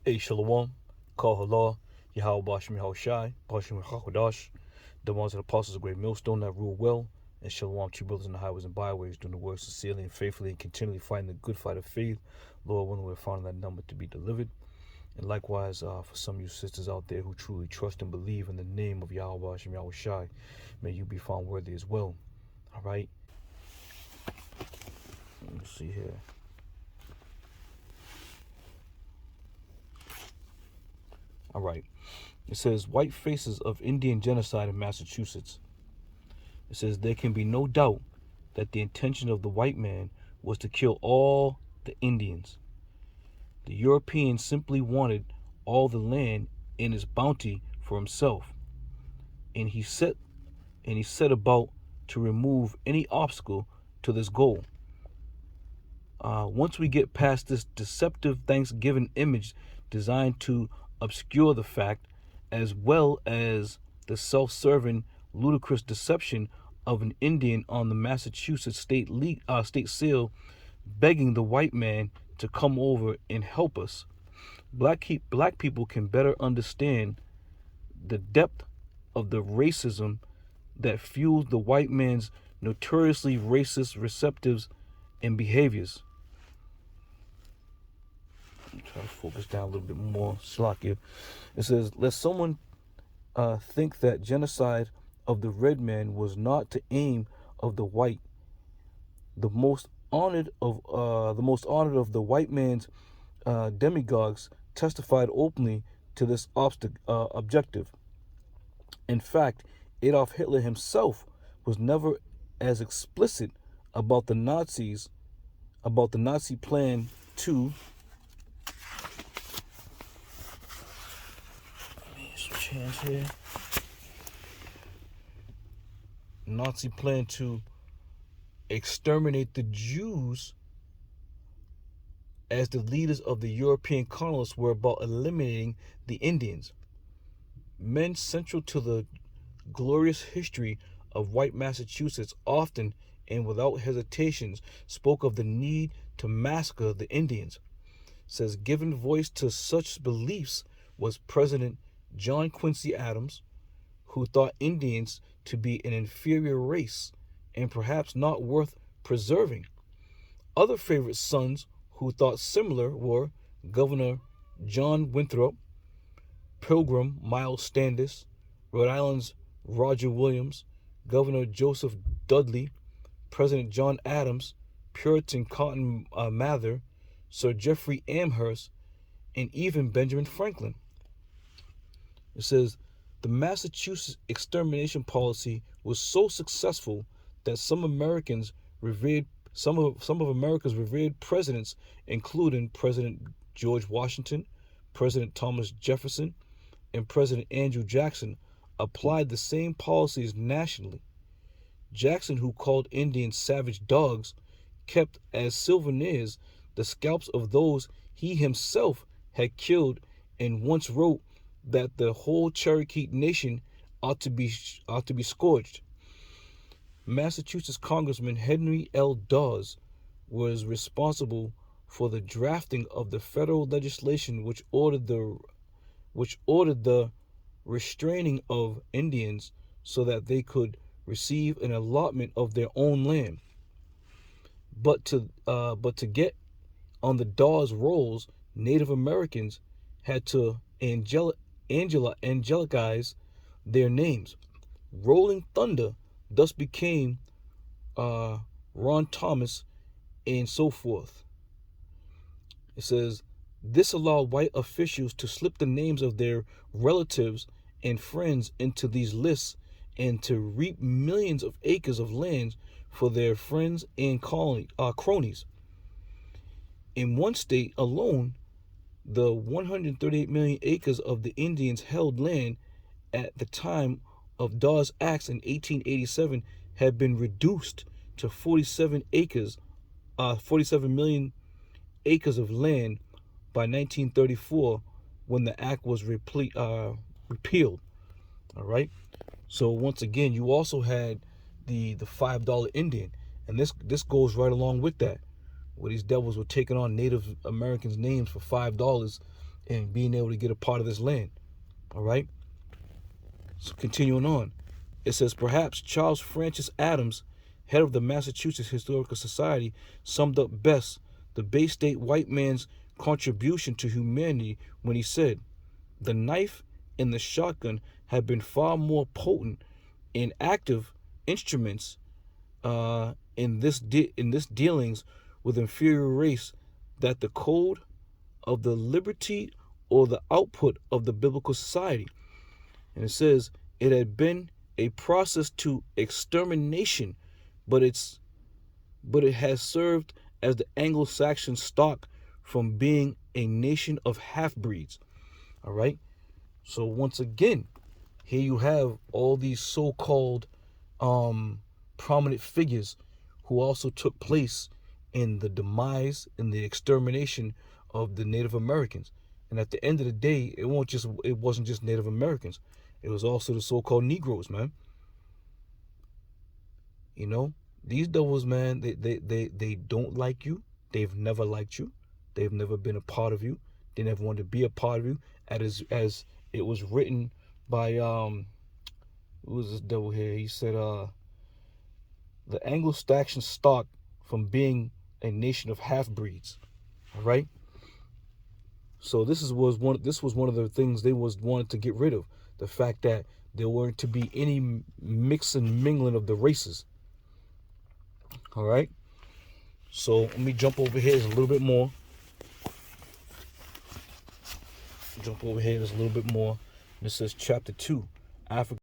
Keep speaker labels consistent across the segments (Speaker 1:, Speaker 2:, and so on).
Speaker 1: Hey, Shalom, Kal Halal, Yahweh Bashim Yahushai, Bashim Hakodash, the ones of the apostles of great millstone that rule well, and Shalom, true brothers in the highways and byways, doing the work sincerely and faithfully and continually fighting the good fight of faith. Lord, when we're found that number to be delivered. And likewise, for some of you sisters out there who truly trust and believe in the name of Yahweh Bashim Yahushai, may you be found worthy as well. All right? Let me see here. All right. It says, white faces of Indian genocide in Massachusetts. It says, there can be no doubt that the intention of the white man was to kill all the Indians. The European simply wanted all the land and its bounty for himself, and he set about to remove any obstacle to this goal. Once we get past this deceptive Thanksgiving image designed to obscure the fact, as well as the self-serving, ludicrous deception of an Indian on the Massachusetts state seal begging the white man to come over and help us, black people can better understand the depth of the racism that fuels the white man's notoriously racist receptives and behaviors. I'm trying to focus down a little bit more. Slack here. It says, let someone think that genocide of the red man was not the aim of the white. The most honored of the white man's demagogues testified openly to this objective. In fact, Adolf Hitler himself was never as explicit about the Nazi plan to here. Nazi plan to exterminate the Jews as the leaders of the European colonists were about eliminating the Indians. Men central to the glorious history of white Massachusetts often and without hesitations spoke of the need to massacre the Indians. It says, giving voice to such beliefs was President John Quincy Adams, who thought Indians to be an inferior race and perhaps not worth preserving. Other favorite sons who thought similar were Governor John Winthrop, Pilgrim Miles Standish, Rhode Island's Roger Williams, Governor Joseph Dudley, President John Adams, Puritan Cotton Mather, Sir Jeffrey Amherst, and even Benjamin Franklin. It says, the Massachusetts extermination policy was so successful that some of America's revered presidents, including President George Washington, President Thomas Jefferson, and President Andrew Jackson, applied the same policies nationally. Jackson, who called Indians savage dogs, kept as souvenirs the scalps of those he himself had killed, and once wrote that the whole Cherokee nation ought to be scourged. Massachusetts Congressman Henry L. Dawes was responsible for the drafting of the federal legislation which ordered the restraining of Indians so that they could receive an allotment of their own land. But to get on the Dawes rolls, Native Americans had to angelicize their names. Rolling Thunder thus became Ron Thomas and so forth. It says, this allowed white officials to slip the names of their relatives and friends into these lists and to reap millions of acres of land for their friends and cronies. In one state alone, the 138 million acres of the Indians held land at the time of Dawes' Acts in 1887 had been reduced to 47 million acres of land by 1934 when the act was repealed. All right. So once again, you also had the $5 Indian, and this goes right along with that, where these devils were taking on Native Americans' names for $5 and being able to get a part of this land. All right. So continuing on, it says perhaps Charles Francis Adams, head of the Massachusetts Historical Society, summed up best the Bay State white man's contribution to humanity when he said, "The knife and the shotgun have been far more potent and active instruments in this dealings with inferior race that the code of the liberty or the output of the biblical society." And it says it had been a process to extermination, but it has served as the Anglo-Saxon stock from being a nation of half-breeds. All right. So once again, here you have all these so-called prominent figures who also took place in the demise and the extermination of the Native Americans. And at the end of the day, it wasn't just Native Americans. It was also the so-called Negroes, man. You know, these devils, man, they don't like you. They've never liked you. They've never been a part of you. They never wanted to be a part of you. As it was written by who was this devil here? He said the Anglo-Saxon stock from being a nation of half-breeds. All right. So this was one of the things they wanted to get rid of, the fact that there weren't to be any mix and mingling of the races. All right. So let me jump over here a little bit more. This says chapter 2, Africa.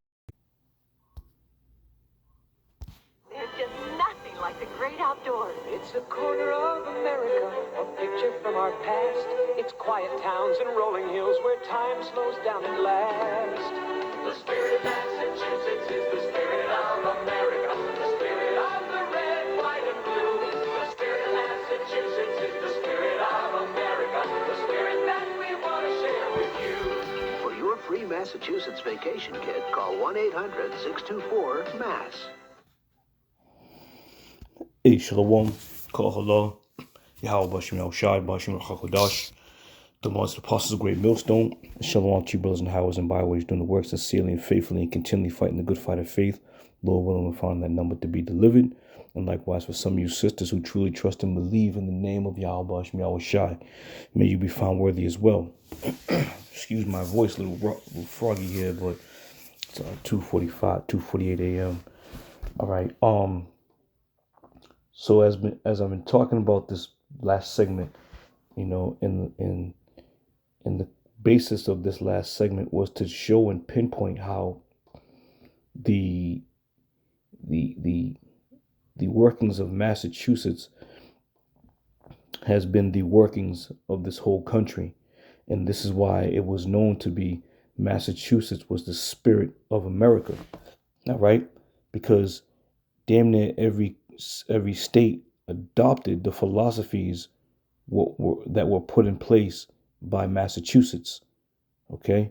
Speaker 2: There's just nothing like the great outdoors.
Speaker 3: It's a corner of America, a picture from our past. It's quiet towns and rolling hills where time slows down at last. The spirit of Massachusetts is the spirit of America, the spirit of the red, white, and blue. The spirit of Massachusetts is the spirit of America, the spirit that we want to share with you.
Speaker 4: For your free Massachusetts vacation kit, call 1-800-624-MASS.
Speaker 1: Hey, Shalom, Kahala, Yahweh Bashim Shai, Bashim Hakodash, the months of the apostles of great millstone. Shalom to you, brothers and hows and byways, doing the work sincerely and faithfully and continually fighting the good fight of faith. Lord willing, we find that number to be delivered. And likewise for some of you sisters who truly trust and believe in the name of Yahweh Bashim Shai, may you be found worthy as well. Excuse my voice, a little froggy here, but it's 2:48 a.m. All right. So as I've been talking about this last segment, you know, in the basis of this last segment was to show and pinpoint how the workings of Massachusetts has been the workings of this whole country, and this is why it was known to be Massachusetts was the spirit of America. All right, because damn near every state adopted the philosophies that were put in place by Massachusetts. Okay,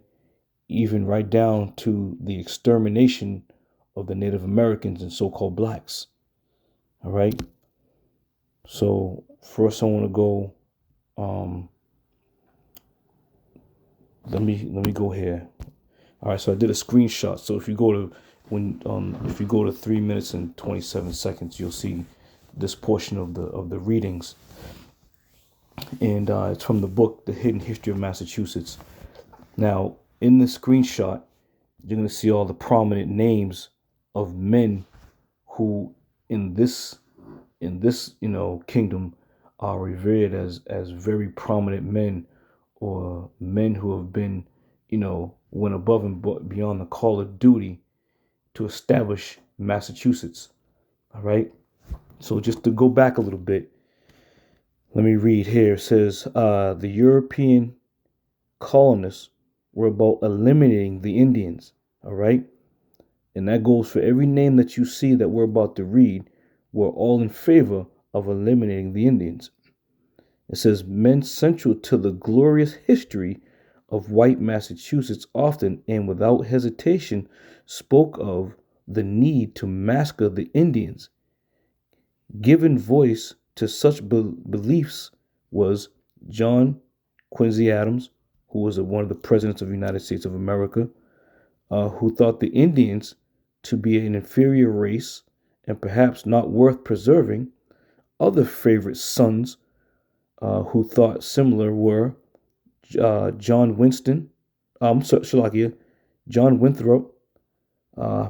Speaker 1: even right down to the extermination of the Native Americans and so-called blacks. All right. So first, I want to go. Let me go here. All right. So I did a screenshot. So if you go to 3 minutes and 27 seconds, you'll see this portion of the readings, and it's from the book The Hidden History of Massachusetts. Now, in this screenshot, you're going to see all the prominent names of men who in this kingdom are revered as very prominent men, or men who have been, went above and beyond the call of duty to establish Massachusetts. All right. So just to go back a little bit, let me read here. It says the European colonists were about eliminating the Indians. All right. And that goes for every name that you see that we're about to read. We're all in favor of eliminating the Indians. It says men central to the glorious history of white Massachusetts often and without hesitation spoke of the need to massacre the Indians. Given voice to such beliefs was John Quincy Adams, who was one of the presidents of the United States of America, who thought the Indians to be an inferior race and perhaps not worth preserving. Other favorite sons who thought similar were John Winston, Shalakia, John Winthrop,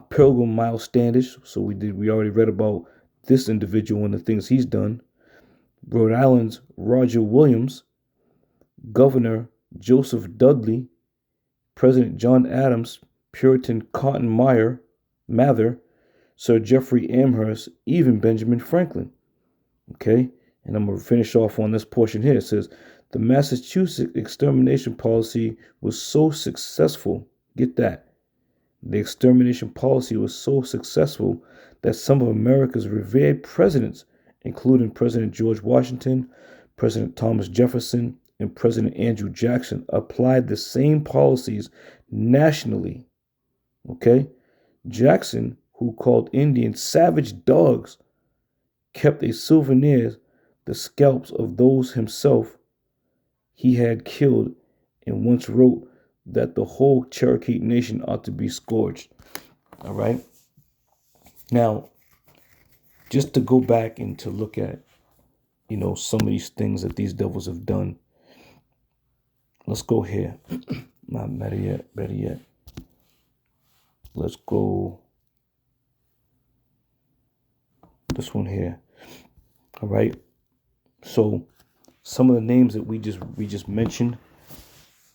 Speaker 1: Pilgrim Miles Standish. So we already read about this individual and the things he's done. Rhode Island's Roger Williams, Governor Joseph Dudley, President John Adams, Puritan Cotton Mather, Sir Jeffrey Amherst, even Benjamin Franklin. Okay, and I'm going to finish off on this portion here. It says, the Massachusetts extermination policy was so successful. Get that. The extermination policy was so successful that some of America's revered presidents, including President George Washington, President Thomas Jefferson, and President Andrew Jackson, applied the same policies nationally. Okay? Jackson, who called Indians savage dogs, kept a souvenir, the scalps of those himself he had killed, and once wrote that the whole Cherokee nation ought to be scourged. All right? Now, just to go back and to look at, some of these things that these devils have done. Let's go here. Not better yet. Let's go this one here. All right. So some of the names that we just mentioned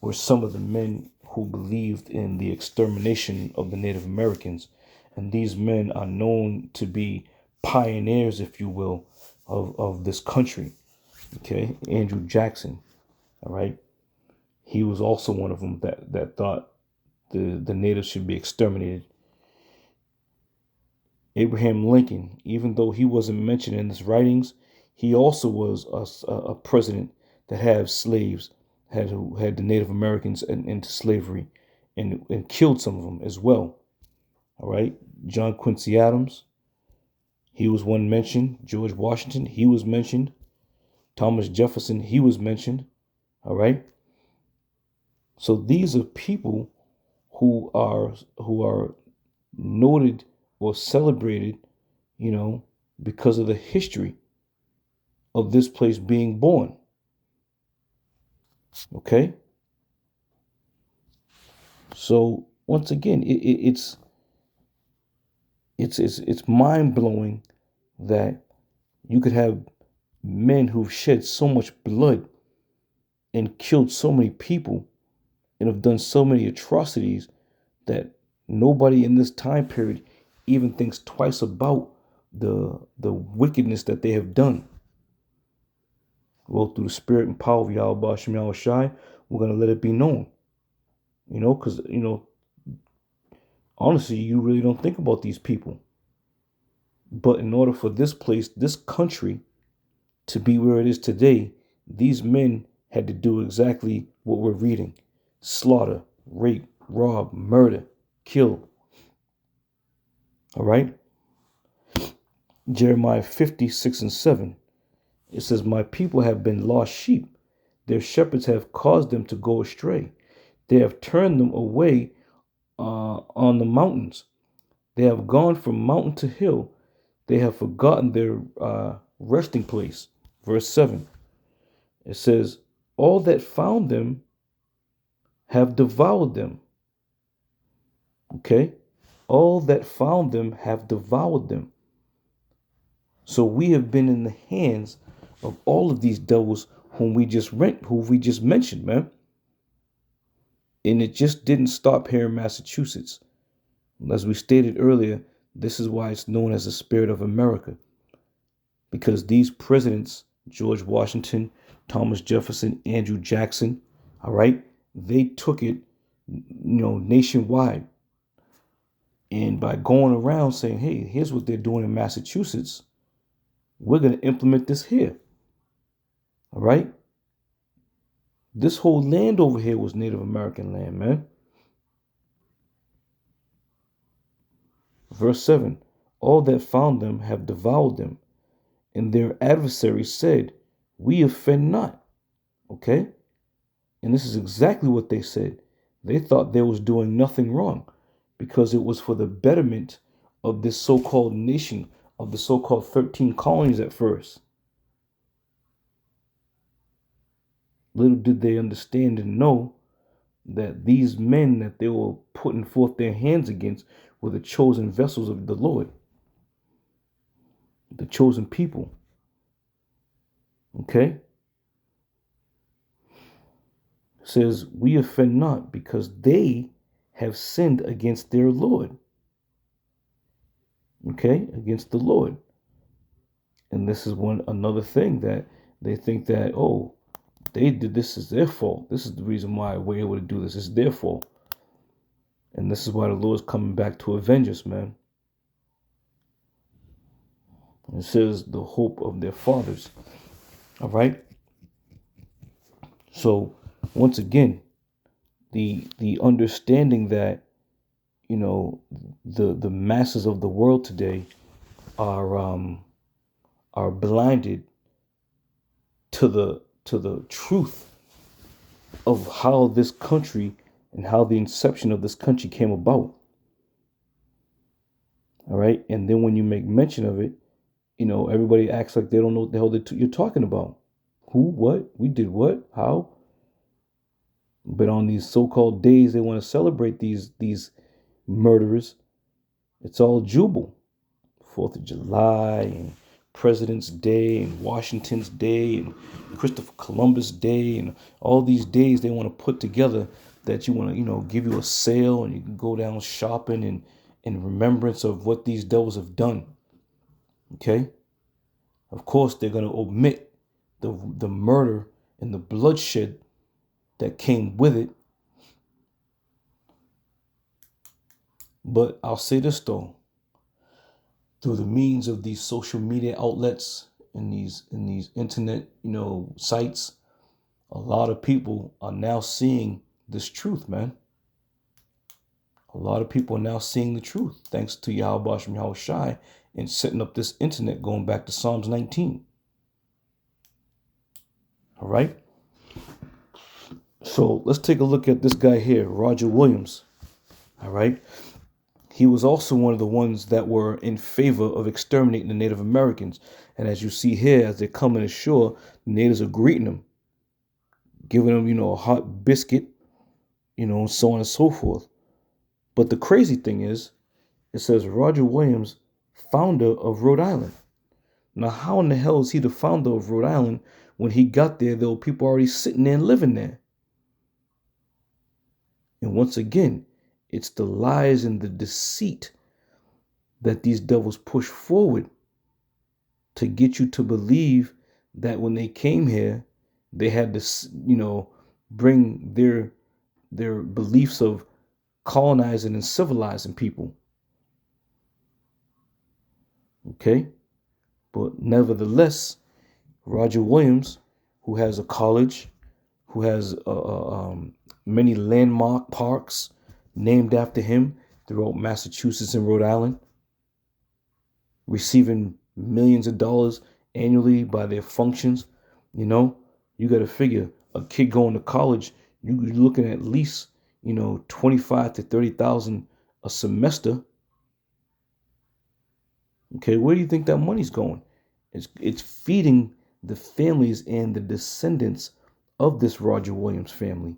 Speaker 1: were some of the men who believed in the extermination of the Native Americans. And these men are known to be pioneers, if you will, of this country. Okay. Andrew Jackson. All right. He was also one of them that thought the natives should be exterminated. Abraham Lincoln, even though he wasn't mentioned in his writings, he also was a president that had slaves, had the Native Americans into slavery and killed some of them as well. All right. John Quincy Adams, he was one mentioned. George Washington, he was mentioned. Thomas Jefferson, he was mentioned. All right. So these are people who are noted or celebrated, because of the history of this place being born. Okay. So once again, it's mind blowing that you could have men who've shed so much blood and killed so many people and have done so many atrocities that nobody in this time period even thinks twice about the wickedness that they have done. Well, through the spirit and power of Yahweh Hashem Yahweh Shai, we're going to let it be known. Because, honestly, you really don't think about these people. But in order for this place, this country, to be where it is today, these men had to do exactly what we're reading. Slaughter, rape, rob, murder, kill. All right? Jeremiah 50:6-7. It says, my people have been lost sheep. Their shepherds have caused them to go astray. They have turned them away on the mountains. They have gone from mountain to hill. They have forgotten their resting place. Verse 7. It says, all that found them have devoured them. Okay? All that found them have devoured them. So we have been in the hands of all of these devils who we just mentioned, man. And it just didn't stop here in Massachusetts. As we stated earlier, this is why it's known as the Spirit of America. Because these presidents, George Washington, Thomas Jefferson, Andrew Jackson, all right, they took it, nationwide. And by going around saying, hey, here's what they're doing in Massachusetts, we're going to implement this here. All right? This whole land over here was Native American land, man. Verse 7, all that found them have devoured them, and their adversaries said, we offend not. Okay? And this is exactly what they said. They thought they was doing nothing wrong because it was for the betterment of this so-called nation, of the so-called 13 colonies at first. Little did they understand and know that these men that they were putting forth their hands against were the chosen vessels of the Lord, the chosen people. Okay? It says, we offend not because they have sinned against their Lord. Okay? Against the Lord. And this is another thing that they think that, oh, they did this is their fault. This is the reason why we're able to do this. It's their fault. And this is why the Lord's coming back to avenge us, man. It says the hope of their fathers. All right. So once again, the understanding that, you know, the masses of the world today are blinded to the truth of how this country and how the inception of this country came about. All right. And then when you make mention of it, you know, everybody acts like they don't know what the hell you're talking about. Who, what, we did what, how. But on these so-called days, they want to celebrate these murderers. It's all jubal. 4th of July and President's Day and Washington's Day and Christopher Columbus Day and all these days they want to put together that you want to, you know, give you a sale and you can go down shopping in remembrance of what these devils have done. Okay? Of course, they're going to omit the murder and the bloodshed that came with it. But I'll say this though, through the means of these social media outlets and these internet, you know, sites, a lot of people are now seeing this truth, man. A lot of people are now seeing the truth, thanks to Yahweh Hashem Yahweh Shai and setting up this internet going back to Psalms 19. All right. So let's take a look at this guy here, Roger Williams. All right. He was also one of the ones that were in favor of exterminating the Native Americans. And as you see here, as they're coming ashore, the natives are greeting them, giving them, you know, a hot biscuit, you know, so on and so forth. But the crazy thing is, it says Roger Williams, founder of Rhode Island. Now, how in the hell is he the founder of Rhode Island when he got there were people already sitting there and living there? And once again, it's the lies and the deceit that these devils push forward to get you to believe that when they came here, they had to, you know, bring their beliefs of colonizing and civilizing people. Okay? But nevertheless, Roger Williams, who has a college, who has many landmark parks named after him throughout Massachusetts and Rhode Island, receiving millions of dollars annually by their functions. You know, you got to figure a kid going to college, you're looking at least, you know, 25 to 30,000 a semester. Okay, where do you think that money's going? It's feeding the families and the descendants of this Roger Williams family,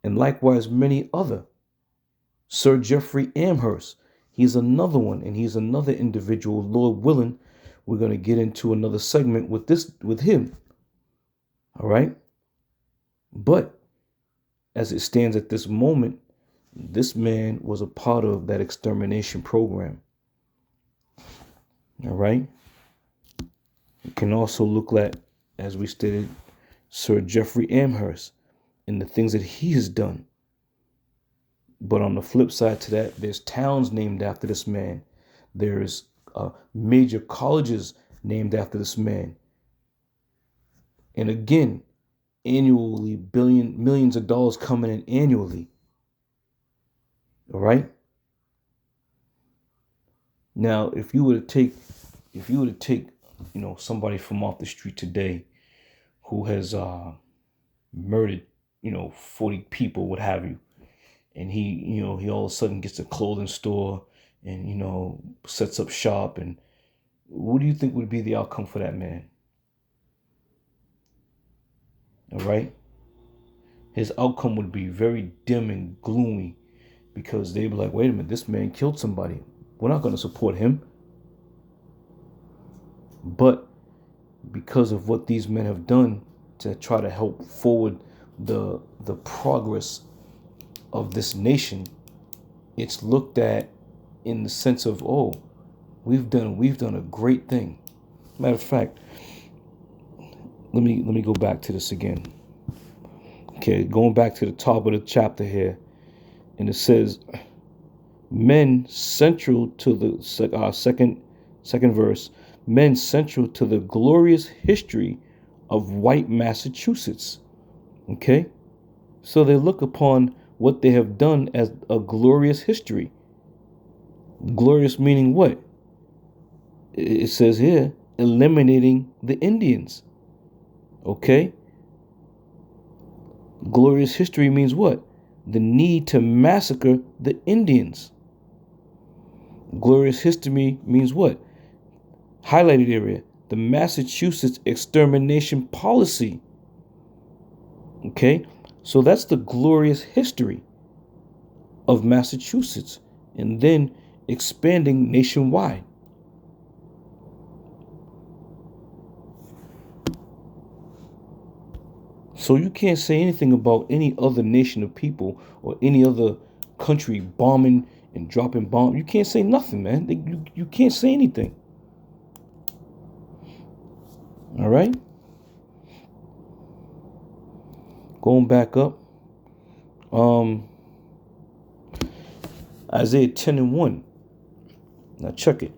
Speaker 1: and likewise many other. Sir Jeffrey Amherst, he's another one, and he's another individual. Lord willing, we're going to get into another segment with him. All right, but as it stands at this moment, this man was a part of that extermination program. All right. You can also look at, as we stated, Sir Jeffrey Amherst and the things that he has done. But on the flip side to that, there's towns named after this man. There's major colleges named after this man. And again, annually, millions of dollars coming in annually. All right. Now, if you were to take, you know, somebody from off the street today who has murdered 40 people, what have you. And he all of a sudden gets a clothing store and, sets up shop. And what do you think would be the outcome for that man? All right. His outcome would be very dim and gloomy because they'd be like, wait a minute, this man killed somebody. We're not going to support him. But because of what these men have done to try to help forward the progress of this nation, it's looked at in the sense of, oh, we've done a great thing. Matter of fact, let me go back to this again. Okay, going back to the top of the chapter here, and it says, men central to the second verse, men central to the glorious history of white Massachusetts. Okay, so they look upon what they have done as a glorious history. Glorious meaning what? It says here, eliminating the Indians. Okay? Glorious history means what? The need to massacre the Indians. Glorious history means what? Highlighted area, the Massachusetts extermination policy. Okay? So that's the glorious history of Massachusetts, and then expanding nationwide. So you can't say anything about any other nation of people or any other country bombing and dropping bombs. You can't say nothing, man. You can't say anything. All right? Going back up. Isaiah 10:1. Now check it.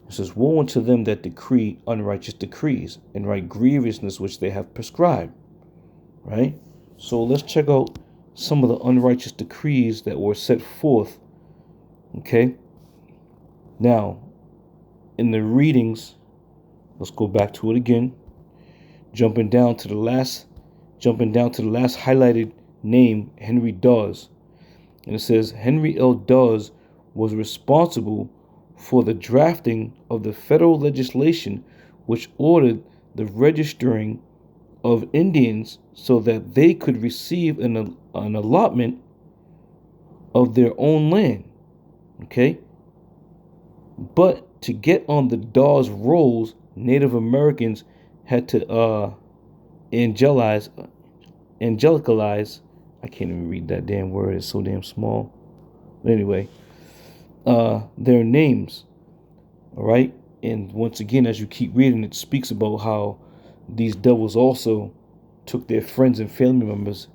Speaker 1: It says, woe unto them that decree unrighteous decrees and write grievousness which they have prescribed. Right? So let's check out some of the unrighteous decrees that were set forth. Okay? Now, in the readings, let's go back to it again. Jumping down to the last highlighted name, Henry Dawes. And it says, Henry L. Dawes was responsible for the drafting of the federal legislation which ordered the registering of Indians so that they could receive an allotment of their own land. Okay? But to get on the Dawes rolls, Native Americans had to angelicalize. I can't even read that damn word. It's so damn small. But anyway, their names. All right? And once again, as you keep reading, it speaks about how these devils also took their friends and family members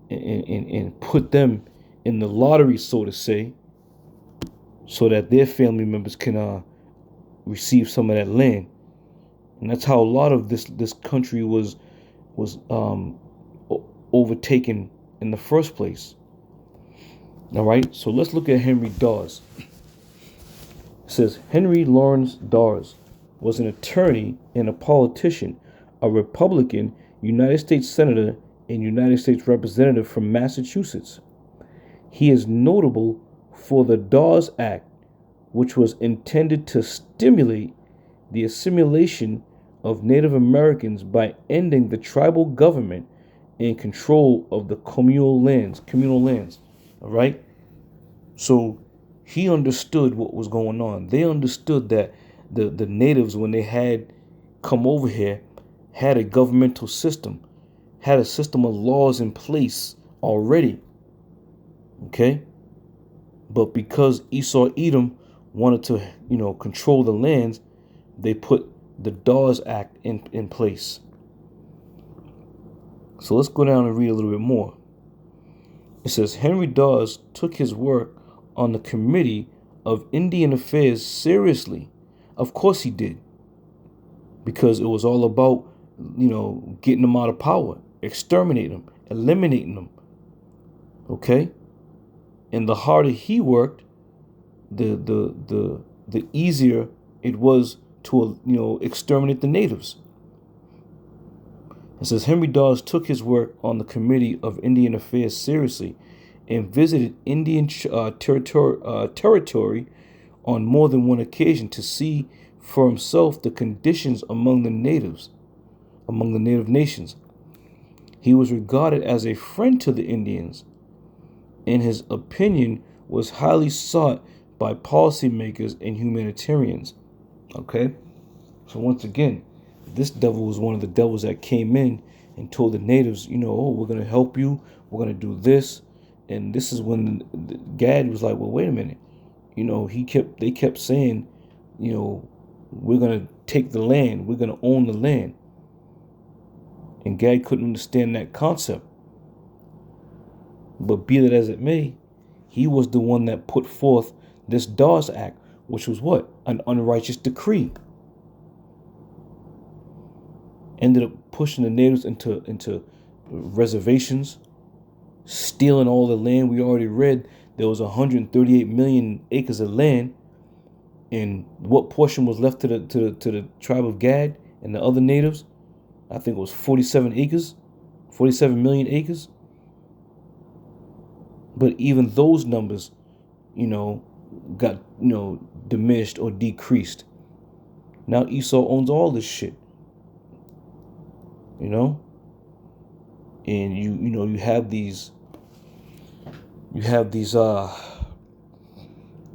Speaker 1: and put them in the lottery, so to say, so that their family members can receive some of that land. And that's how a lot of this country was overtaken in the first place. All right, so let's look at Henry Dawes. It says, Henry Lawrence Dawes was an attorney and a politician, a Republican, United States Senator, and United States Representative from Massachusetts. He is notable for the Dawes Act, which was intended to stimulate the assimilation of Native Americans by ending the tribal government and control of the communal lands. All right? So he understood what was going on. They understood that the natives, when they had come over here, had a governmental system, had a system of laws in place already. Okay? But because Esau Edom wanted to, control the lands, they put the Dawes Act in place. So let's go down and read a little bit more. It says, Henry Dawes took his work on the Committee of Indian Affairs seriously. Of course he did. Because it was all about, getting them out of power, exterminating them, eliminating them. Okay? And the harder he worked, the easier it was to exterminate the natives. It says Henry Dawes took his work on the Committee of Indian Affairs seriously and visited Indian territory on more than one occasion to see for himself the conditions among the native nations. He was regarded as a friend to the Indians, and his opinion was highly sought by policymakers and humanitarians. Okay? So once again, this devil was one of the devils that came in and told the natives, oh, we're going to help you. We're going to do this. And this is when Gad was like, well, wait a minute. They kept saying, we're going to take the land. We're going to own the land. And Gad couldn't understand that concept. But be that as it may, he was the one that put forth this Dawes Act, which was what? An unrighteous decree. Ended up pushing the natives into reservations, stealing all the land. We already read there was 138 million acres of land, and what portion was left to the tribe of Gad and the other natives? I think it was 47 million acres. But even those numbers, got diminished or decreased. Now Esau owns all this shit. And you have these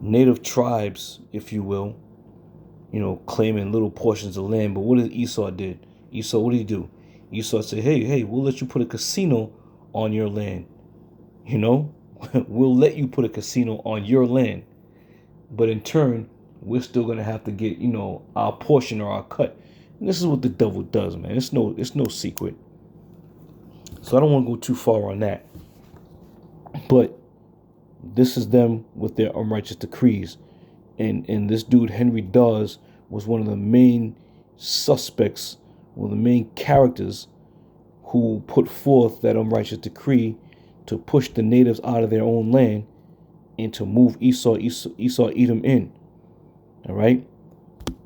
Speaker 1: native tribes, if you will, claiming little portions of land. But what did Esau did? Esau, what did he do? Esau said, hey, we'll let you put a casino on your land. We'll let you put a casino on your land. But in turn, we're still going to have to get, our portion or our cut. And this is what the devil does, man. It's no secret. So I don't want to go too far on that. But this is them with their unrighteous decrees. And this dude, Henry Dawes, was one of the main suspects, one of the main characters who put forth that unrighteous decree to push the natives out of their own land and to move Esau Edom in. All right.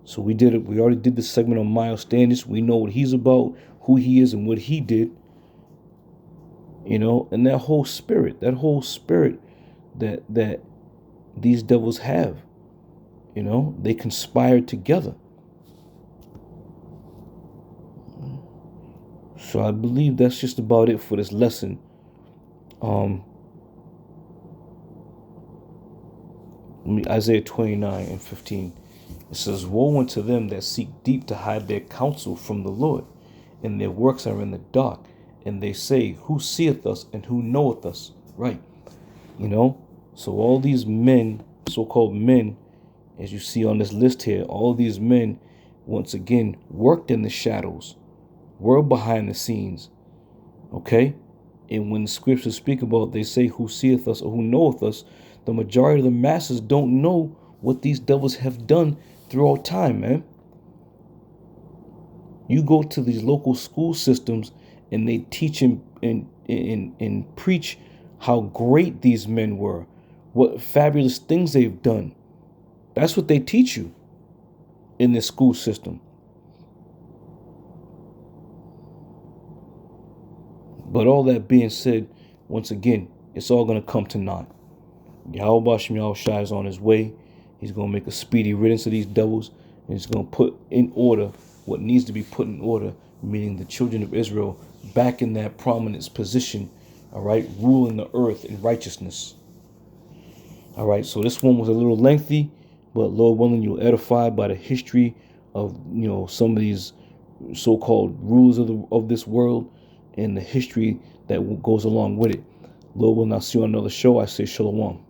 Speaker 1: So we did it. We already did the segment on Miles Standish. We know what he's about, who he is, and what he did. And that whole spirit that these devils have. They conspired together. So I believe that's just about it for this lesson. Isaiah 29:15. It says, woe unto them that seek deep to hide their counsel from the Lord, and their works are in the dark, and they say, who seeth us and who knoweth us? Right. So all these men, so-called men, as you see on this list here, all these men, once again, worked in the shadows, were behind the scenes. Okay? And when the scriptures speak about, they say, who seeth us or who knoweth us, the majority of the masses don't know what these devils have done throughout time, man. You go to these local school systems and they teach and preach how great these men were, what fabulous things they've done. That's what they teach you in this school system. But all that being said, once again, it's all going to come to naught. Yahweh Bashem Yahushua is on his way. He's going to make a speedy riddance of these devils, and he's going to put in order what needs to be put in order, meaning the children of Israel back in that prominent position, all right, ruling the earth in righteousness. All right, so this one was a little lengthy, but Lord willing, you'll edify by the history of, some of these so-called rulers of this world and the history that goes along with it. Lord willing, I'll see you on another show. I say shalom.